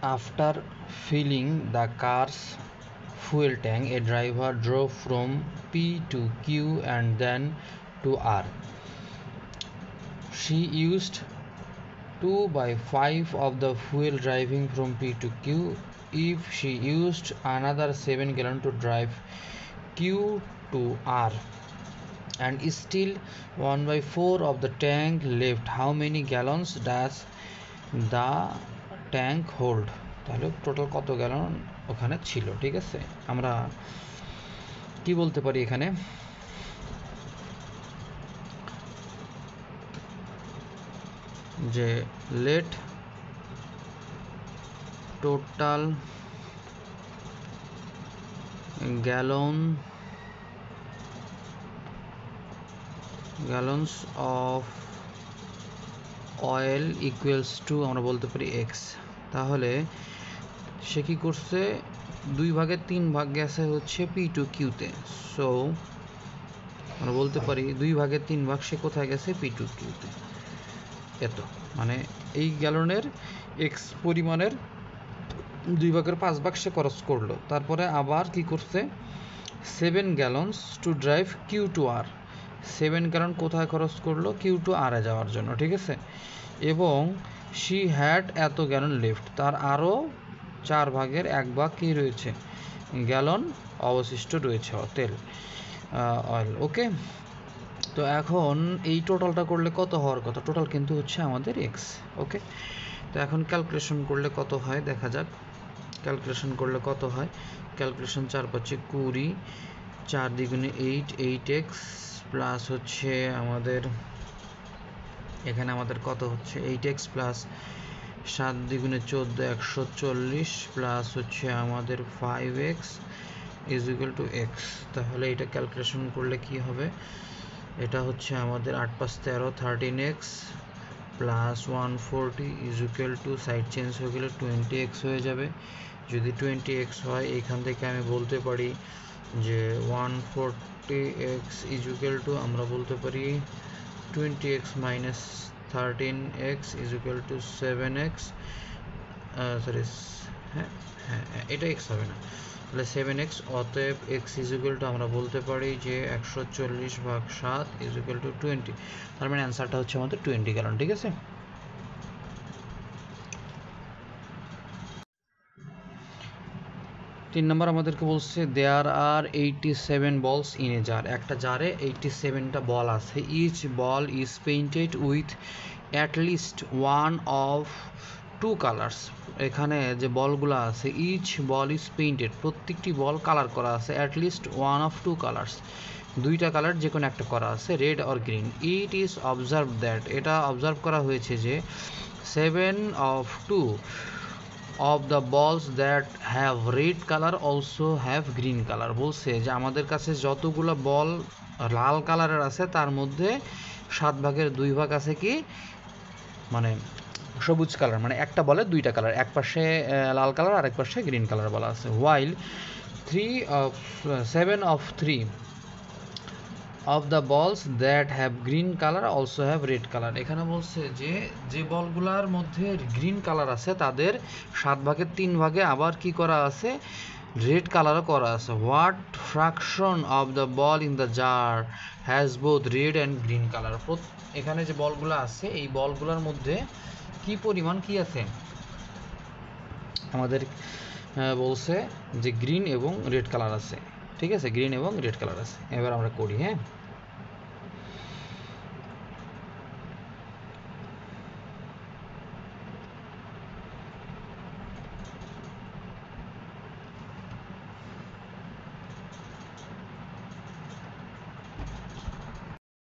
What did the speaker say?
After filling the car's fuel tank, a driver drove from P to Q and then to R. She used 2 by 5 of the fuel driving from P to Q. If she used another 7 gallons to drive Q to R and still 1 by 4 of the tank left, how many gallons does the tank hold? তাহলে total কত gallon ওখানে ছিল। ঠিক আছে, আমরা কি বলতে পারি এখানে, যে let total gallons of oil equals to আমরা বলতে পারি এক্স। তাহলে সে কি করছে, 2 ভাগের 3 ভাগ গেছে হচ্ছে পি টু কিউতে। সো আমরা বলতে পারি 2 ভাগের 3 ভাগ সে কোথায় গেছে, পি টু কিউতে। এত মানে এই গ্যালনের এক্স পরিমাণের 2 ভাগের 5 ভাগ সে খরচ করলো। তারপরে আবার কি করছে, 7 gallons to drive Q to R. 7 gallon কোথায় খরচ করলো, কিউ টু আর এ যাওয়ার জন্য। ঠিক আছে, এবং শি হ্যাড এত গ্যালন লেফট, তার আরও 4 ভাগের 1 ভাগ কী রয়েছে, গ্যালন অবশিষ্ট রয়েছে তেল, অয়েল। ওকে, তো এখন এই টোটালটা করলে কত হওয়ার কথা, টোটাল কিন্তু হচ্ছে আমাদের এক্স। ওকে, তো এখন ক্যালকুলেশন করলে কত হয় দেখা যাক। ক্যালকুলেশন করলে কত হয়, ক্যালকুলেশন 4 5 20, 4 দ্বিগুণে 8, 8x প্লাস হচ্ছে আমাদের এখানে আমাদের কত হচ্ছে 8x প্লাস 7 দ্বিগুণে 14, 140 প্লাস হচ্ছে আমাদের 5x is equal to x. তাহলে এটা ক্যালকুলেশন করলে কি হবে, এটা হচ্ছে আমাদের 8 5 13, 13x plus 140 is equal to, side change হয়ে গেলে 20x হয়ে যাবে। যদি 20x হয় এইখান থেকে আমি বলতে পারি যে 140x ইজ ইকুয়াল টু, আমরা বলতে পারি 20x minus 13x is equal to 7x, sorry হ্যাঁ হ্যাঁ এটা x হবে না, তাহলে 7x। অতএব x ইজ ইকুয়াল টু আমরা বলতে পারি যে 140 ভাগ 7 ইজ ইকুয়াল টু 20। তার মানে অ্যান্সারটা হচ্ছে আমাদের 20 গ্যালন। ঠিক আছে, 3 নম্বর আমাদেরকে বলছে দেয়ার আর 87 বলস ইন এ জার। একটা জারে 87টা বল আছে। Each ball is painted with at least one of 2 colours. এখানে যে বলগুলো আছে, ইচ বল ইজ পেইন্টেড, প্রত্যেকটি বল কালার করা আছে, at least one of 2 colours, 2টা কালার যে কোনো একটা করা আছে, red or green. It is observe that, এটা অবজার্ভ করা হয়েছে যে 7 of 2 of the balls that have red color also have green color। বলছে যে আমাদের কাছে যতগুলো বল লাল কালারের আছে তার মধ্যে 7 ভাগের 2 ভাগ আছে কি, মানে সবুজ কালার, মানে একটা বলে 2টা কালার, এক পাশে লাল কালার আর এক পাশে গ্রিন কালার বলা আছে। while 7 of 3 of the balls that have green color also have red color। এখানে বলছে যে যে বলগুলোর মধ্যে গ্রিন কালার আছে তাদের 7 ভাগের 3 ভাগে আবার কি করা আছে, রেড কালারও করা আছে। What fraction of the ball in the jar has both red and green colour. এখানে যে বলগুলো আছে এই বলগুলোর মধ্যে কি পরিমাণ কি আছে, আমাদের বলছে যে গ্রিন এবং রেড কালার আছে। ঠিক আছে, গ্রিন এবং রেড কালার আছে। এবার আমরা করি, হ্যাঁ।